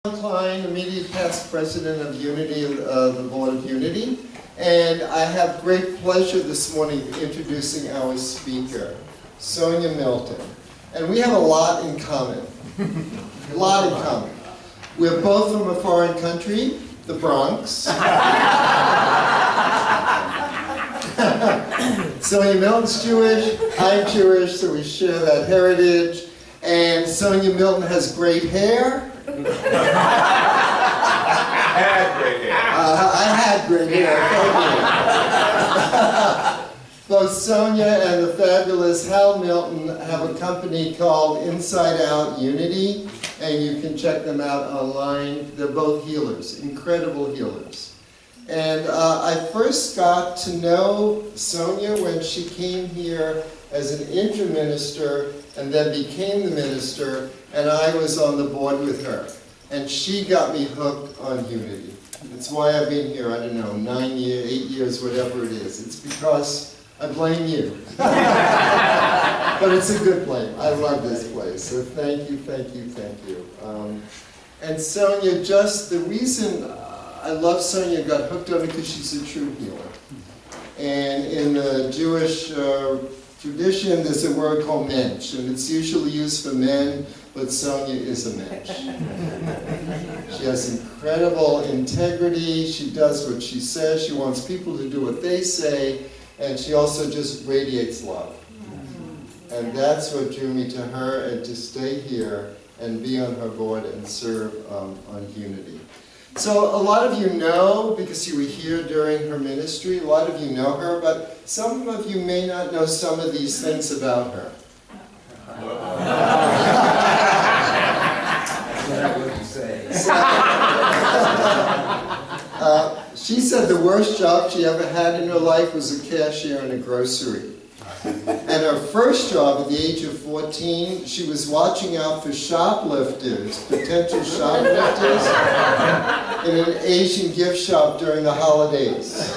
Klein, immediate past president of Unity, the Board of Unity, and I have great pleasure this morning introducing our speaker, Sonya Milton. And we have a lot in common. A lot in common. We're both from a foreign country, the Bronx. Sonya Milton's Jewish, I'm Jewish, so we share that heritage. And Sonya Milton has great hair. I had great hair, thank you. Both Sonya and the fabulous Hal Milton have a company called Inside Out Unity, and you can check them out online. They're both healers, incredible healers. And I first got to know Sonya when she came here as an interim minister and then became the minister, and I was on the board with her. And she got me hooked on Unity. It's why I've been here, I don't know, 9 years, 8 years, whatever it is. It's because I blame you. But it's a good blame. I love this place. So thank you, thank you, thank you. And Sonya, just the reason I love Sonya, got hooked on her because she's a true healer. And in the Jewish tradition, there's a word called mensch, and it's usually used for men, but Sonya is a mensch. She has incredible integrity, she does what she says, she wants people to do what they say, and she also just radiates love. And that's what drew me to her, and to stay here and be on her board and serve on Unity. So a lot of you know, because you were here during her ministry, a lot of you know her, but some of you may not know some of these things about her. She said the worst job she ever had in her life was a cashier in a grocery. And her first job at the age of 14, she was watching out for shoplifters, potential shoplifters, in an Asian gift shop during the holidays.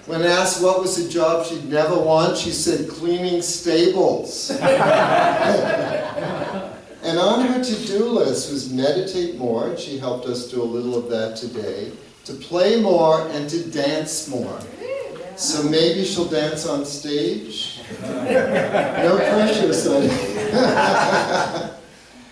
When asked what was a job she'd never want, she said cleaning stables. And on her to-do list was meditate more, and she helped us do a little of that today, to play more and to dance more. So maybe she'll dance on stage. No pressure, Sonya.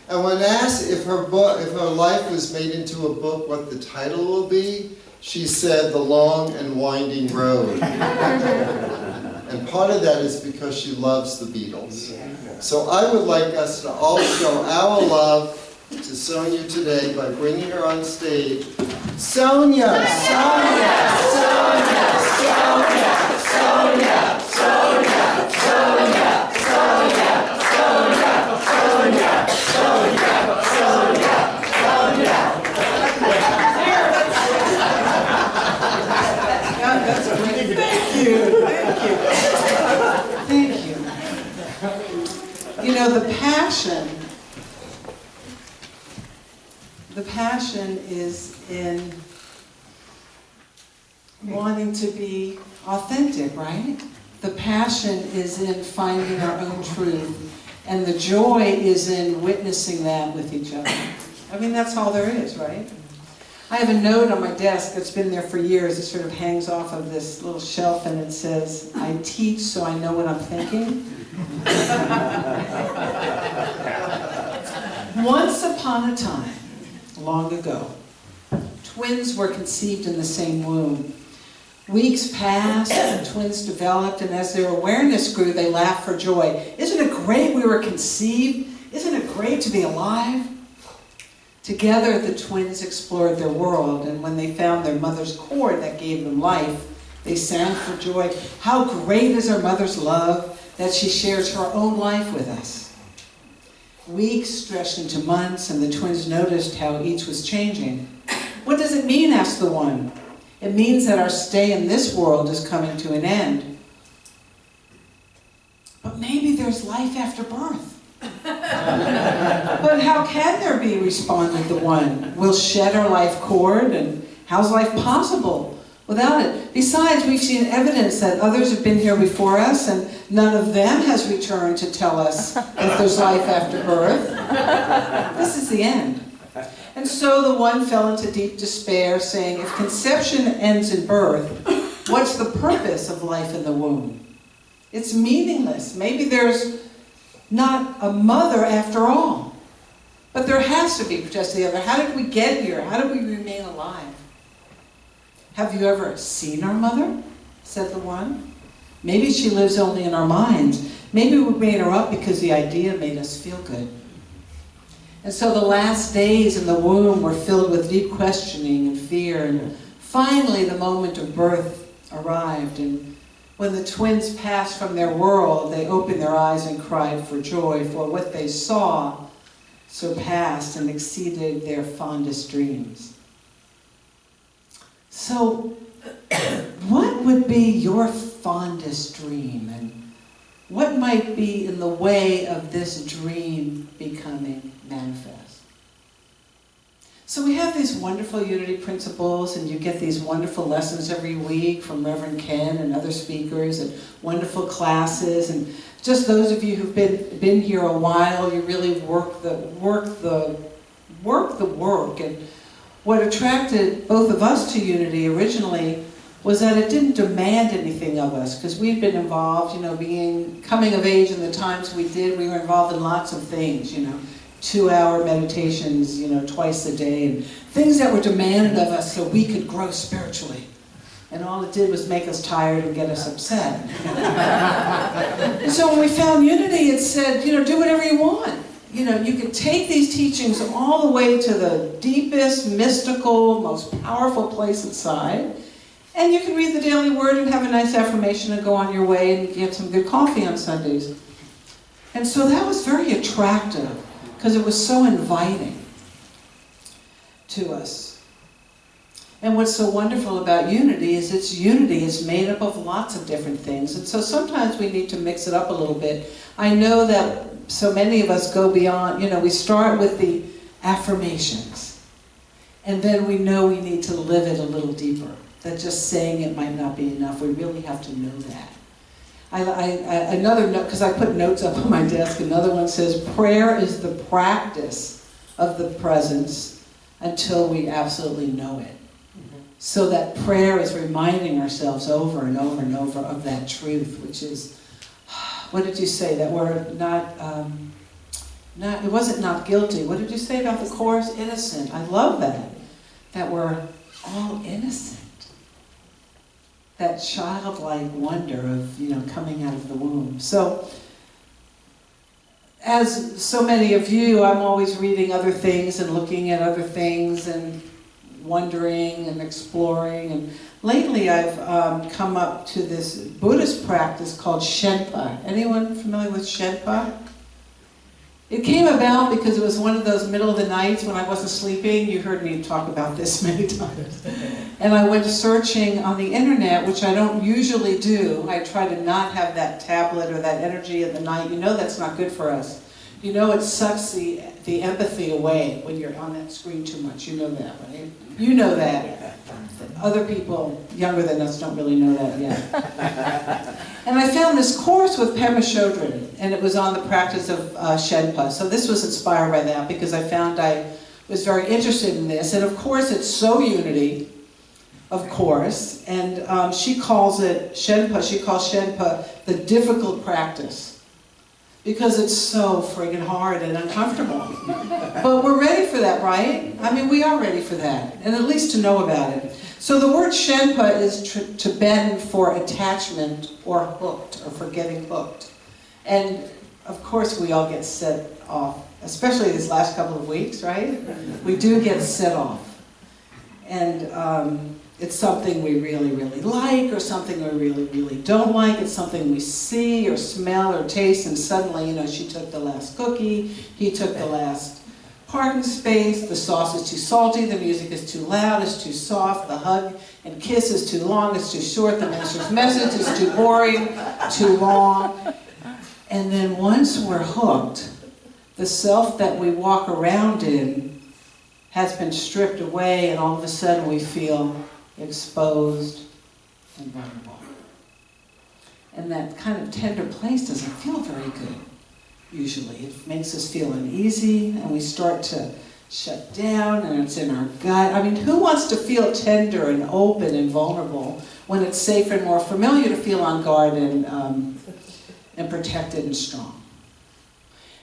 And when asked if her life was made into a book, what the title will be, she said, The Long and Winding Road. And part of that is because she loves the Beatles. So I would like us to all show our love to Sonya today by bringing her on stage. Sonya! Sonya! Sonya! Sonya! Sonya! Sonya! Sonya! Sonya! Sonya! Sonya! Sonya! Sonya! Sonya! That's great. Thank you. Thank you. Thank you. You know, the passion is in wanting to be authentic, right? The passion is in finding our own truth, and the joy is in witnessing that with each other. I mean, that's all there is, right? I have a note on my desk that's been there for years. It sort of hangs off of this little shelf, and it says, I teach so I know what I'm thinking. Once upon a time, long ago, twins were conceived in the same womb. Weeks passed, and twins developed, and as their awareness grew, they laughed for joy. Isn't it great we were conceived? Isn't it great to be alive? Together, the twins explored their world, and when they found their mother's cord that gave them life, they sang for joy. How great is our mother's love that she shares her own life with us. Weeks stretched into months, and the twins noticed how each was changing. What does it mean? Asked the one. It means that our stay in this world is coming to an end. But maybe there's life after birth. But how can there be, responded the one. We'll shed our life cord, and how's life possible without it? Besides, we've seen evidence that others have been here before us, and none of them has returned to tell us if there's life after birth. This is the end. And so the one fell into deep despair, saying, if conception ends in birth, what's the purpose of life in the womb? It's meaningless. Maybe there's not a mother after all. But there has to be, protested the other. How did we get here? How did we remain alive? Have you ever seen our mother? Said the one. Maybe she lives only in our minds. Maybe we made her up because the idea made us feel good. And so the last days in the womb were filled with deep questioning and fear. And finally the moment of birth arrived. And when the twins passed from their world, they opened their eyes and cried for joy, for what they saw surpassed and exceeded their fondest dreams. So, what would be your fondest dream, and what might be in the way of this dream becoming manifest? So we have these wonderful unity principles, and you get these wonderful lessons every week from Reverend Ken and other speakers, and wonderful classes, and just those of you who've been here a while, you really work the work. And what attracted both of us to unity originally was that it didn't demand anything of us, because we'd been involved, coming of age in the times we did, we were involved in lots of things, 2-hour meditations, twice a day, and things that were demanded of us so we could grow spiritually. And all it did was make us tired and get us upset. And so when we found unity, it said, do whatever you want. You could take these teachings all the way to the deepest, mystical, most powerful place inside, and you can read the daily word and have a nice affirmation and go on your way and get some good coffee on Sundays. And so that was very attractive, because it was so inviting to us. And what's so wonderful about unity is it's made up of lots of different things. And so sometimes we need to mix it up a little bit. I know that so many of us go beyond, we start with the affirmations. And then we know we need to live it a little deeper. That just saying it might not be enough. We really have to know that. Another note, because I put notes up on my desk, another one says, prayer is the practice of the presence until we absolutely know it. So that prayer is reminding ourselves over and over and over of that truth, which is, what did you say? That we're it wasn't not guilty. What did you say about the Course? Innocent. I love that. That we're all innocent. That childlike wonder of, coming out of the womb. So, as so many of you, I'm always reading other things and looking at other things and wondering and exploring. And lately I've come up to this Buddhist practice called Shenpa. Anyone familiar with Shenpa? It came about because it was one of those middle of the nights when I wasn't sleeping. You heard me talk about this many times. And I went searching on the internet, which I don't usually do. I try to not have that tablet or that energy at the night. That's not good for us. It sucks the empathy away when you're on that screen too much. You know that, right? You know that. Other people younger than us don't really know that yet. And I found this course with Pema Chodron, and it was on the practice of Shenpa. So this was inspired by that, because I found I was very interested in this. And of course, it's so unity, of course. And she calls it Shenpa. She calls Shenpa the difficult practice, because it's so friggin' hard and uncomfortable. But we're ready for that, right? We are ready for that, and at least to know about it. So the word Shenpa is Tibetan for attachment or hooked, or for getting hooked. And of course we all get set off, especially these last couple of weeks, right? We do get set off. And it's something we really, really like, or something we really, really don't like. It's something we see or smell or taste, and suddenly, she took the last cookie, he took the last parking space, the sauce is too salty, the music is too loud, it's too soft, the hug and kiss is too long, it's too short, the master's message is too boring, too long. And then once we're hooked, the self that we walk around in has been stripped away, and all of a sudden we feel exposed and vulnerable. And that kind of tender place doesn't feel very good, usually. It makes us feel uneasy, and we start to shut down and it's in our gut. I mean, who wants to feel tender and open and vulnerable when it's safer and more familiar to feel on guard and protected and strong?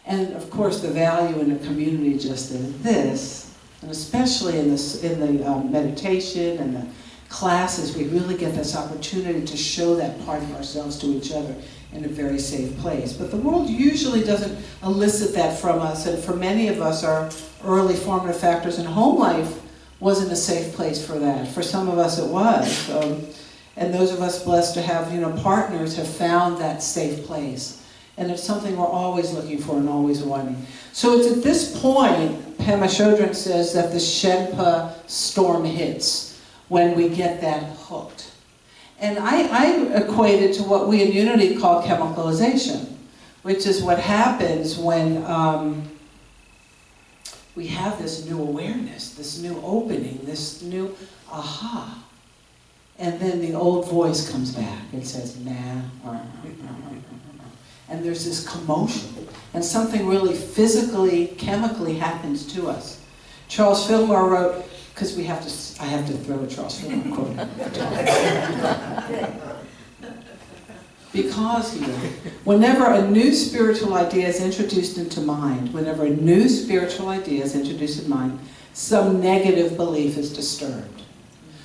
And of course, the value in a community just in this, and especially in the meditation and the classes, we really get this opportunity to show that part of ourselves to each other in a very safe place. But the world usually doesn't elicit that from us, and for many of us, our early formative factors in home life wasn't a safe place for that. For some of us, it was. And those of us blessed to have, partners have found that safe place. And it's something we're always looking for and always wanting. So it's at this point, Pema Chodron says, that the Shenpa storm hits, when we get that hooked. And I equate it to what we in Unity call chemicalization, which is what happens when we have this new awareness, this new opening, this new aha. And then the old voice comes back and says, nah. And there's this commotion. And something really physically, chemically happens to us. Charles Fillmore wrote, because I have to throw a Charles Fillmore quote. Because here, whenever a new spiritual idea is introduced into mind, some negative belief is disturbed.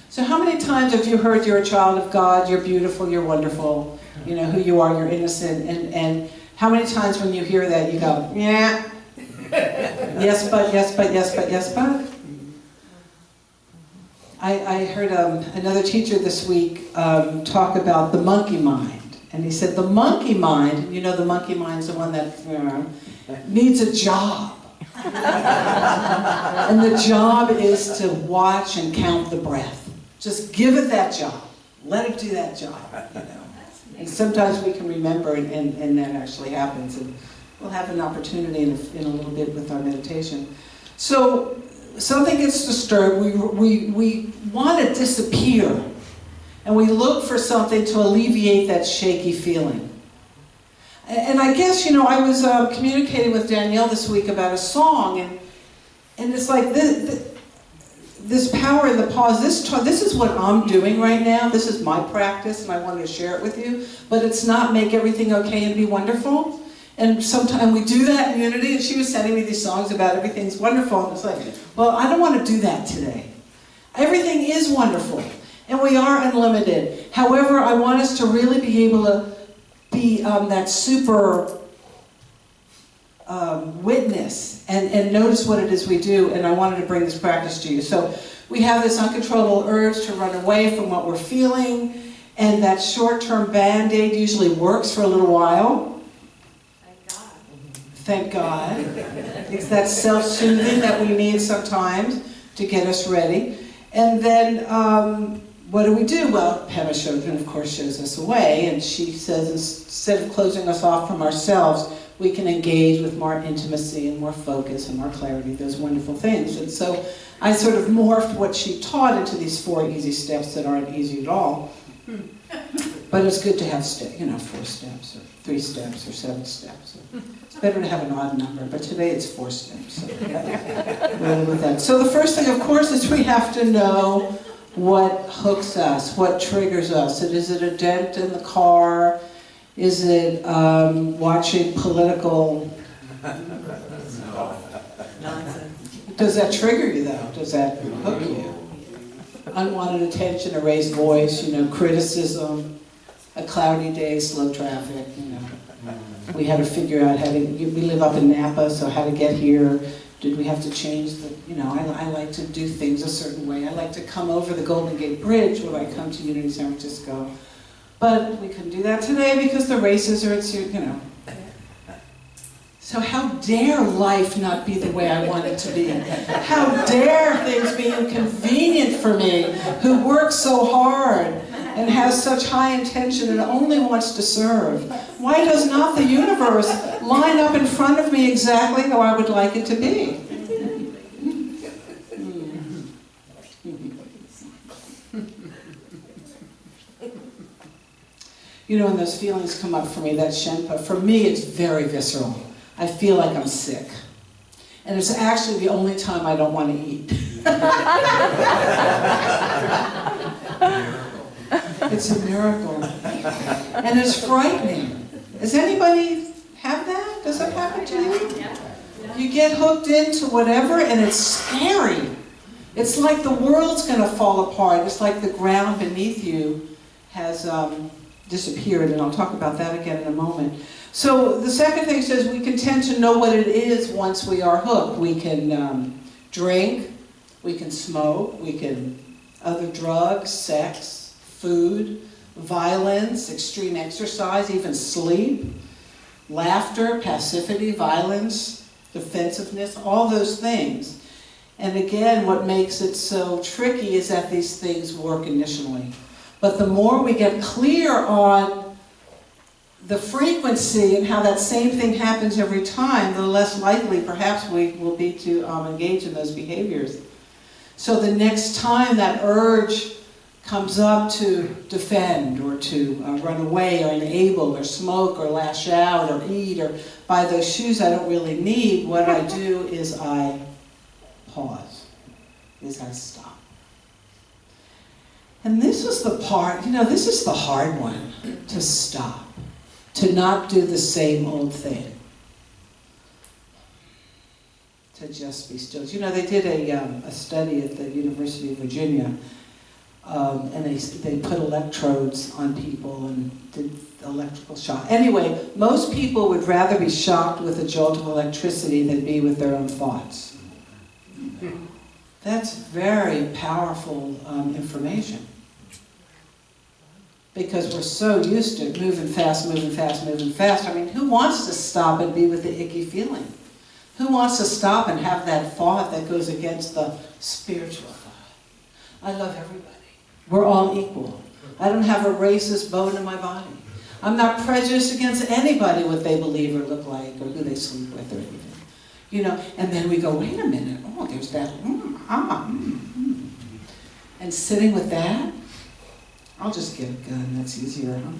So how many times have you heard you're a child of God, you're beautiful, you're wonderful, you know who you are, you're innocent, and how many times when you hear that you go, yeah, yes but, yes but, yes but, yes but? I heard another teacher this week talk about the monkey mind. And he said the monkey mind, the monkey mind's the one that needs a job. And the job is to watch and count the breath. Just give it that job. Let it do that job. And sometimes we can remember, and that actually happens. And we'll have an opportunity in a little bit with our meditation. So something gets disturbed, we want to disappear. And we look for something to alleviate that shaky feeling. And I guess, I was communicating with Danielle this week about a song, and it's like this power in the pause, this is what I'm doing right now, this is my practice, and I wanted to share it with you, but it's not make everything okay and be wonderful. And sometimes we do that in Unity, and she was sending me these songs about everything's wonderful, and it's like, well, I don't want to do that today. Everything is wonderful, and we are unlimited. However, I want us to really be able to be that super witness and notice what it is we do, and I wanted to bring this practice to you. So we have this uncontrollable urge to run away from what we're feeling, and that short-term Band-Aid usually works for a little while. Thank God. It's that self-soothing that we need sometimes to get us ready. And then, what do? Well, Pema Chodron, of course, shows us a way, and she says instead of closing us off from ourselves, we can engage with more intimacy and more focus and more clarity, those wonderful things. And so I sort of morphed what she taught into these 4 easy steps that aren't easy at all. But it's good to have 4 steps, or 3 steps, or 7 steps. It's better to have an odd number, but today it's 4 steps. So, with that. So the first thing, of course, is we have to know what hooks us, what triggers us. Is it a dent in the car? Is it watching political nonsense? Does that trigger you, though? Does that hook you? Unwanted attention, a raised voice, criticism, a cloudy day, slow traffic, We had to figure out we live up in Napa, so how to get here. Did we have to change I like to do things a certain way. I like to come over the Golden Gate Bridge when I come to Unity San Francisco. But we couldn't do that today because the races are, So how dare life not be the way I want it to be? How dare things be inconvenient for me, who works so hard and has such high intention and only wants to serve? Why does not the universe line up in front of me exactly how I would like it to be? When those feelings come up for me, that Shenpa, for me it's very visceral. I feel like I'm sick. And it's actually the only time I don't want to eat. It's a miracle. And it's frightening. Does anybody have that? Does that happen to you? You get hooked into whatever and it's scary. It's like the world's going to fall apart. It's like the ground beneath you has disappeared, and I'll talk about that again in a moment. So the second thing says we can tend to know what it is once we are hooked. We can drink, we can smoke, we can other drugs, sex, food, violence, extreme exercise, even sleep, laughter, passivity, violence, defensiveness, all those things. And again, what makes it so tricky is that these things work initially. But the more we get clear on the frequency and how that same thing happens every time, the less likely perhaps we will be to engage in those behaviors. So the next time that urge comes up to defend or to run away or enable or smoke or lash out or eat or buy those shoes I don't really need, what I do is I pause, is I stop. And this is the part, this is the hard one, to stop, to not do the same old thing, to just be still. They did a study at the University of Virginia, and they put electrodes on people and did electrical shock. Anyway, most people would rather be shocked with a jolt of electricity than be with their own thoughts. That's very powerful information. Because we're so used to moving fast, moving fast, moving fast. I mean, who wants to stop and be with the icky feeling? Who wants to stop and have that thought that goes against the spiritual thought? I love everybody. We're all equal. I don't have a racist bone in my body. I'm not prejudiced against anybody, what they believe or look like, or who they sleep with, or anything. And then we go, wait a minute, oh, there's that, And sitting with that, I'll just get a gun, that's easier, huh?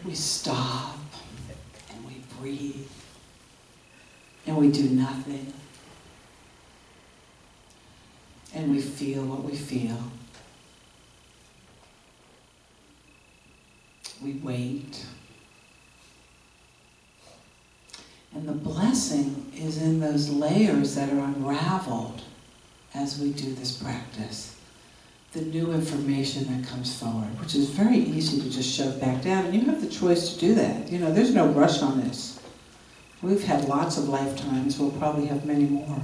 We stop, and we breathe, and we do nothing. And we feel what we feel. We wait. And the blessing is in those layers that are unraveled as we do this practice. The new information that comes forward, which is very easy to just shove back down. And you have the choice to do that. There's no rush on this. We've had lots of lifetimes. We'll probably have many more.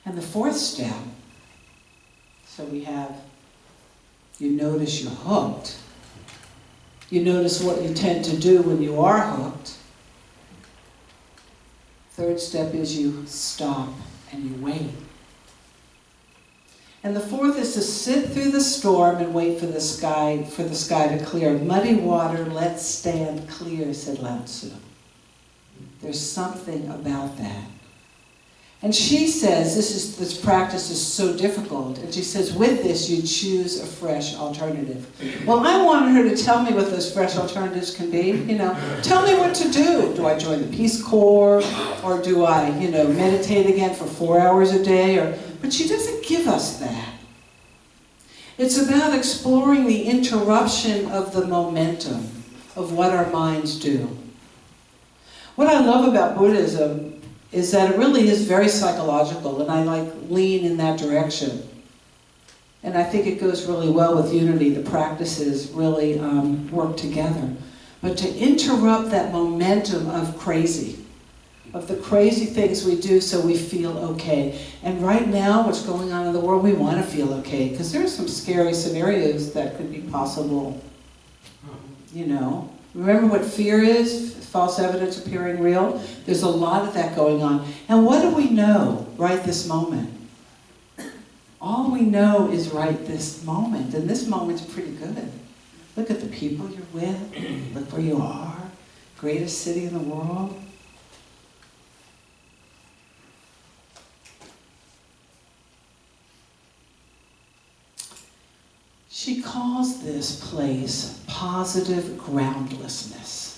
And the fourth step, so we have, you notice you're hooked. You notice what you tend to do when you are hooked. Third step is you stop and you wait. And the fourth is to sit through the storm and wait for the sky to clear. Muddy water, let's stand clear, said Lao Tzu. There's something about that. And she says, this practice is so difficult. And she says, with this, you choose a fresh alternative. Well, I wanted her to tell me what those fresh alternatives can be. Tell me what to do. Do I join the Peace Corps? Or do I, meditate again for 4 hours a day? But she doesn't give us that. It's about exploring the interruption of the momentum of what our minds do. What I love about Buddhism is that it really is very psychological, and I lean in that direction. And I think it goes really well with unity. The practices really work together. But to interrupt that momentum of crazy, of the crazy things we do so we feel okay. And right now, what's going on in the world, we want to feel okay, because there are some scary scenarios that could be possible. Remember what fear is? False evidence appearing real. There's a lot of that going on. And what do we know right this moment? All we know is right this moment. And this moment's pretty good. Look at the people you're with. Look where you are. Greatest city in the world. She calls this place positive groundlessness.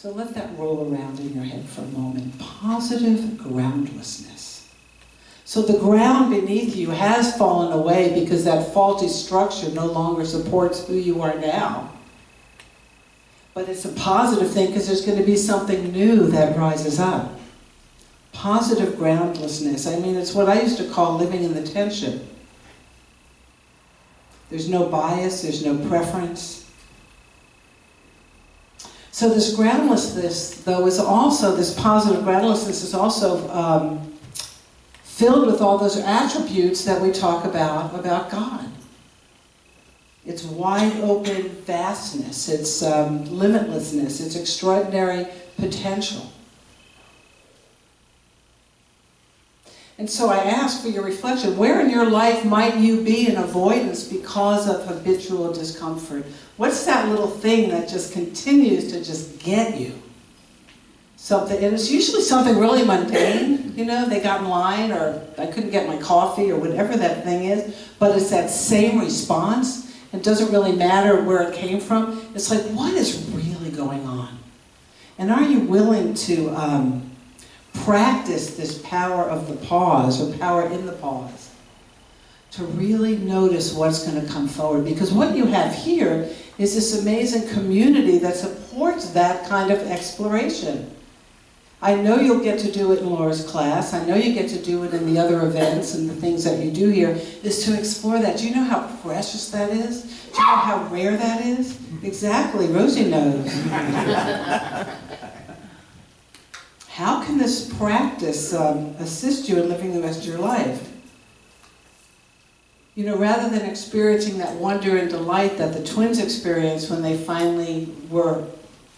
So let that roll around in your head for a moment. Positive groundlessness. So the ground beneath you has fallen away because that faulty structure no longer supports who you are now. But it's a positive thing because there's going to be something new that rises up. Positive groundlessness. I mean, it's what I used to call living in the tension. There's no bias, there's no preference. So this groundlessness, though, is also, this positive groundlessness is also filled with all those attributes that we talk about God. It's wide open vastness, it's limitlessness, it's extraordinary potential. And so I ask for your reflection, where in your life might you be in avoidance because of habitual discomfort? What's that little thing that just continues to just get you? Something, and it's usually something really mundane, you know, they got in line, or I couldn't get my coffee, or whatever that thing is, but it's that same response. It doesn't really matter where it came from. It's like, what is really going on? And are you willing to practice this power of the pause, or power in the pause, to really notice what's going to come forward? Because what you have here is this amazing community that supports that kind of exploration. I know you'll get to do it in Laura's class. I know you get to do it in the other events and the things that you do here, is to explore that. Do you know how precious that is? Do you know how rare that is? Exactly, Rosie knows. How can this practice assist you in living the rest of your life? You know, rather than experiencing that wonder and delight that the twins experienced when they finally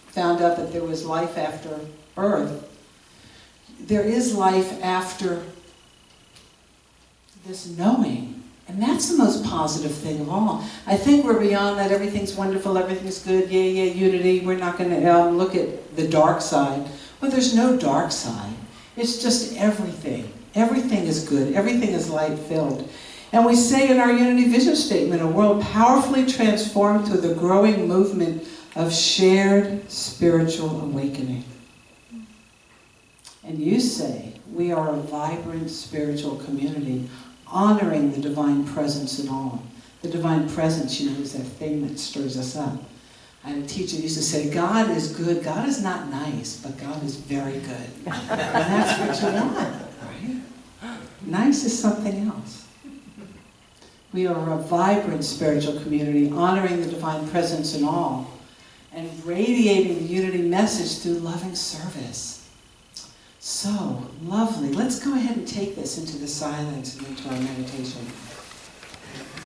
found out that there was life after birth, there is life after this knowing. And that's the most positive thing of all. I think we're beyond that. Everything's wonderful, everything's good, yeah, unity. We're not going to look at the dark side. Well, there's no dark side. It's just everything. Everything is good. Everything is light-filled. And we say in our Unity Vision Statement, a world powerfully transformed through the growing movement of shared spiritual awakening. And you say, we are a vibrant spiritual community, honoring the divine presence in all. The divine presence, you know, is that thing that stirs us up. I had a teacher who used to say, God is good. God is not nice, but God is very good. And that's what you want, right? Nice is something else. We are a vibrant spiritual community, honoring the divine presence in all, and radiating the unity message through loving service. So lovely. Let's go ahead and take this into the silence and into our meditation.